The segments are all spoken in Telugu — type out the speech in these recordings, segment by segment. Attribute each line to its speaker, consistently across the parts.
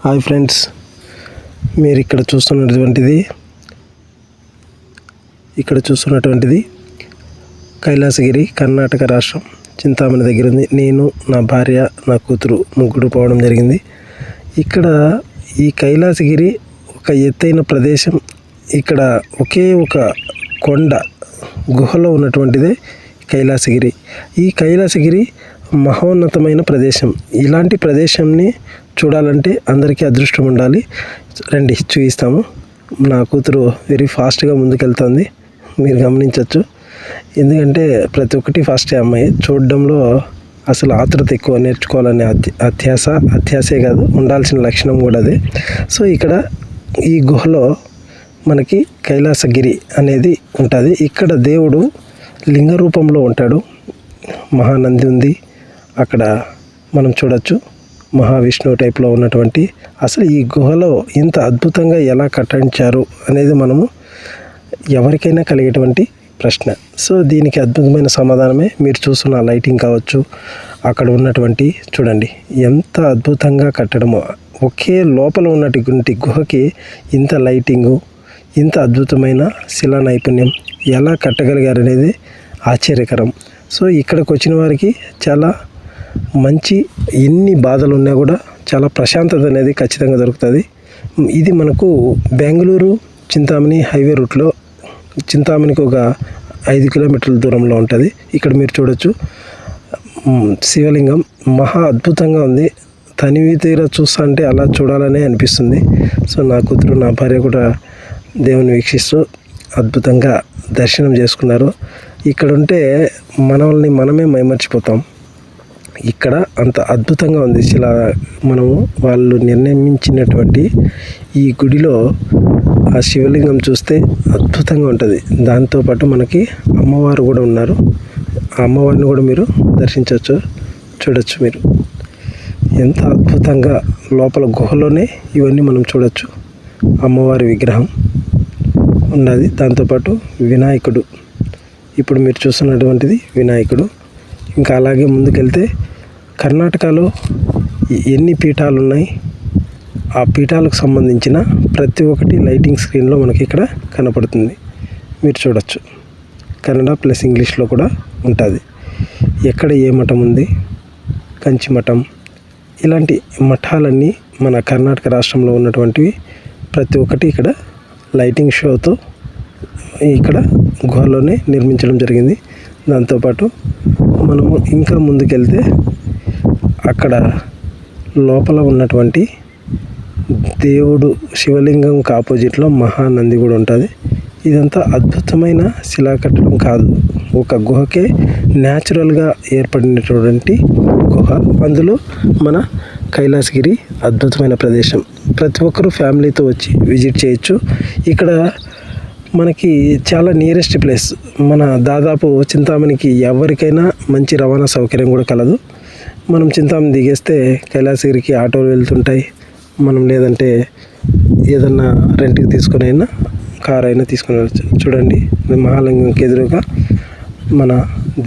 Speaker 1: హాయ్ ఫ్రెండ్స్, మీరు ఇక్కడ చూస్తున్నటువంటిది కైలాసగిరి, కర్ణాటక రాష్ట్రం, చింతామణి దగ్గర ఉంది. నేను, నా భార్య, నా కూతురు ముగ్గురు పోవడం జరిగింది. ఇక్కడ ఈ కైలాసగిరి ఒక ఎత్తైన ప్రదేశం. ఇక్కడ ఒకే ఒక కొండ గుహలో ఉన్నటువంటిదే కైలాసగిరి. ఈ కైలాసగిరి మహోన్నతమైన ప్రదేశం. ఇలాంటి ప్రదేశాన్ని చూడాలంటే అందరికీ అదృష్టం ఉండాలి. రండి, చూపిస్తాము. నా కూతురు వెరీ ఫాస్ట్గా ముందుకెళ్తుంది, మీరు గమనించవచ్చు. ఎందుకంటే ప్రతి ఒక్కటి ఫాస్టే. అమ్మాయి చూడడంలో అసలు ఆతృత ఎక్కువ, నేర్చుకోవాలనే అత్యాసే కాదు, ఉండాల్సిన లక్షణం కూడా అదే. సో ఇక్కడ ఈ గుహలో మనకి కైలాసగిరి అనేది ఉంటుంది. ఇక్కడ దేవుడు లింగ రూపంలో ఉంటాడు. మహానంది ఉంది అక్కడ, మనం చూడొచ్చు. మహావిష్ణువు టైప్లో ఉన్నటువంటి, అసలు ఈ గుహలో ఇంత అద్భుతంగా ఎలా కట్టించారు అనేది మనము ఎవరికైనా కలిగేటువంటి ప్రశ్న. సో దీనికి అద్భుతమైన సమాధానమే మీరు చూస్తున్న లైటింగ్ కావచ్చు, అక్కడ ఉన్నటువంటి చూడండి ఎంత అద్భుతంగా కట్టడమో. ఒకే లోపల ఉన్నటువంటి గుహకి ఇంత లైటింగు, ఇంత అద్భుతమైన శిలా నైపుణ్యం ఎలా కట్టగలిగారు అనేది ఆశ్చర్యకరం. సో ఇక్కడికి వచ్చిన వారికి చాలా మంచి, ఎన్ని బాధలు ఉన్నా కూడా చాలా ప్రశాంతత అనేది ఖచ్చితంగా దొరుకుతుంది. ఇది మనకు బెంగళూరు చింతామణి హైవే రూట్లో, చింతామణికి ఒక 5 కిలోమీటర్ల దూరంలో ఉంటుంది. ఇక్కడ మీరు చూడొచ్చు శివలింగం మహా అద్భుతంగా ఉంది. తనివి తీరా చూస్తా అంటే అలా చూడాలనే అనిపిస్తుంది. సో నా కూతురు, నా భార్య కూడా దేవుని వీక్షిస్తూ అద్భుతంగా దర్శనం చేసుకున్నారు. ఇక్కడ ఉంటే మనల్ని మనమే మైమర్చిపోతాం. ఇక్కడ అంత అద్భుతంగా ఉంది. మనము వాళ్ళు నిర్ణయించినటువంటి ఈ గుడిలో ఆ శివలింగం చూస్తే అద్భుతంగా ఉంటుంది. దాంతోపాటు మనకి అమ్మవారు కూడా ఉన్నారు. ఆ అమ్మవారిని కూడా మీరు చూడొచ్చు. మీరు ఎంత అద్భుతంగా లోపల గుహలోనే ఇవన్నీ మనం చూడొచ్చు. అమ్మవారి విగ్రహం ఉన్నది. దాంతోపాటు వినాయకుడు, ఇప్పుడు మీరు చూస్తున్నటువంటిది వినాయకుడు. ఇంకా అలాగే ముందుకెళ్తే కర్ణాటకలో ఎన్ని పీఠాలు ఉన్నాయి, ఆ పీఠాలకు సంబంధించిన ప్రతి ఒక్కటి లైటింగ్ స్క్రీన్లో మనకి ఇక్కడ కనపడుతుంది. మీరు చూడొచ్చు. కన్నడ ప్లస్ ఇంగ్లీష్లో కూడా ఉంటుంది. ఎక్కడ ఏ మఠం ఉంది, కంచి మఠం, ఇలాంటి మఠాలన్నీ మన కర్ణాటక రాష్ట్రంలో ఉన్నటువంటివి ప్రతి ఒక్కటి ఇక్కడ లైటింగ్ షోతో ఇక్కడ గుహలోనే నిర్మించడం జరిగింది. దాంతోపాటు మనము ఇంకా ముందుకెళ్తే అక్కడ లోపల ఉన్నటువంటి దేవుడు శివలింగంకి ఆపోజిట్లో మహానంది కూడా ఉంటుంది. ఇదంతా అద్భుతమైన శిలా కట్టడం కాదు, ఒక గుహకే న్యాచురల్గా ఏర్పడినటువంటి గుహ. అందులో మన కైలాసగిరి అద్భుతమైన ప్రదేశం. ప్రతి ఒక్కరూ ఫ్యామిలీతో వచ్చి విజిట్ చేయొచ్చు. ఇక్కడ మనకి చాలా నియరెస్ట్ ప్లేస్. మన దాదాపు చింతామణికి ఎవరికైనా మంచి రవాణా సౌకర్యం కూడా కలదు. మనం చింతామణి దిగేస్తే కైలాసగిరికి ఆటోలు వెళ్తుంటాయి. మనం లేదంటే ఏదన్నా రెంట్కి తీసుకుని అయినా, కార్ అయినా తీసుకుని వెళ్ళచ్చు. చూడండి, మహాలింగంకి ఎదురుగా మన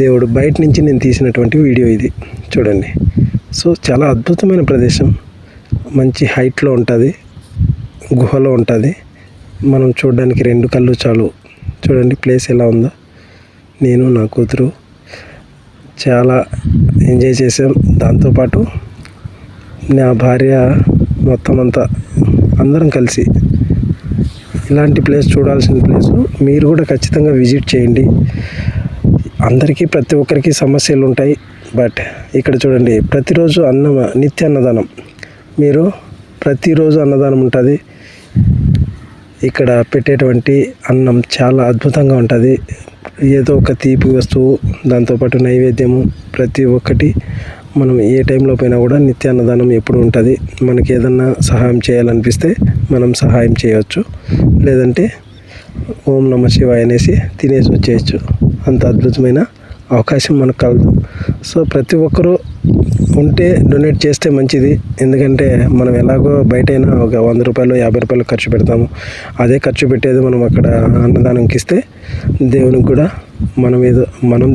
Speaker 1: దేవుడు. బయట నుంచి నేను తీసినటువంటి వీడియో ఇది, చూడండి. సో చాలా అద్భుతమైన ప్రదేశం. మంచి హైట్లో ఉంటుంది, గుహలో ఉంటుంది. మనం చూడడానికి 2 కళ్ళు చాలు. చూడండి ప్లేస్ ఎలా ఉందో. నేను, నా కూతురు చాలా ఎంజాయ్ చేసాం. దాంతోపాటు నా భార్య, మొత్తం అంతా అందరం కలిసి ఇలాంటి ప్లేస్, చూడాల్సిన ప్లేసు. మీరు కూడా ఖచ్చితంగా విజిట్ చేయండి. అందరికీ, ప్రతి ఒక్కరికి సమస్యలు ఉంటాయి. బట్ ఇక్కడ చూడండి, ప్రతిరోజు నిత్య అన్నదానం. మీరు ప్రతిరోజు అన్నదానం ఉంటుంది. ఇక్కడ పెట్టేటువంటి అన్నం చాలా అద్భుతంగా ఉంటుంది. ఏదో ఒక తీపి వస్తువు, దాంతోపాటు నైవేద్యము, ప్రతి ఒక్కటి. మనం ఏ టైంలో పోయినా కూడా నిత్య అన్నదానం ఎప్పుడు ఉంటుంది. మనకి ఏదన్నా సహాయం చేయాలనిపిస్తే మనం సహాయం చేయవచ్చు, లేదంటే ఓం నమ శివాయ అనేసి తినేసి వచ్చేయచ్చు. అంత అద్భుతమైన అవకాశం మనకు కలదు. సో ప్రతి ఒక్కరూ ఉంటే డొనేట్ చేస్తే మంచిది. ఎందుకంటే మనం ఎలాగో బయటైనా ఒక 100 రూపాయలు 50 రూపాయలు ఖర్చు పెడతాము. అదే ఖర్చు పెట్టేది మనం అక్కడ అన్నదానంకి ఇస్తే దేవునికి కూడా మనం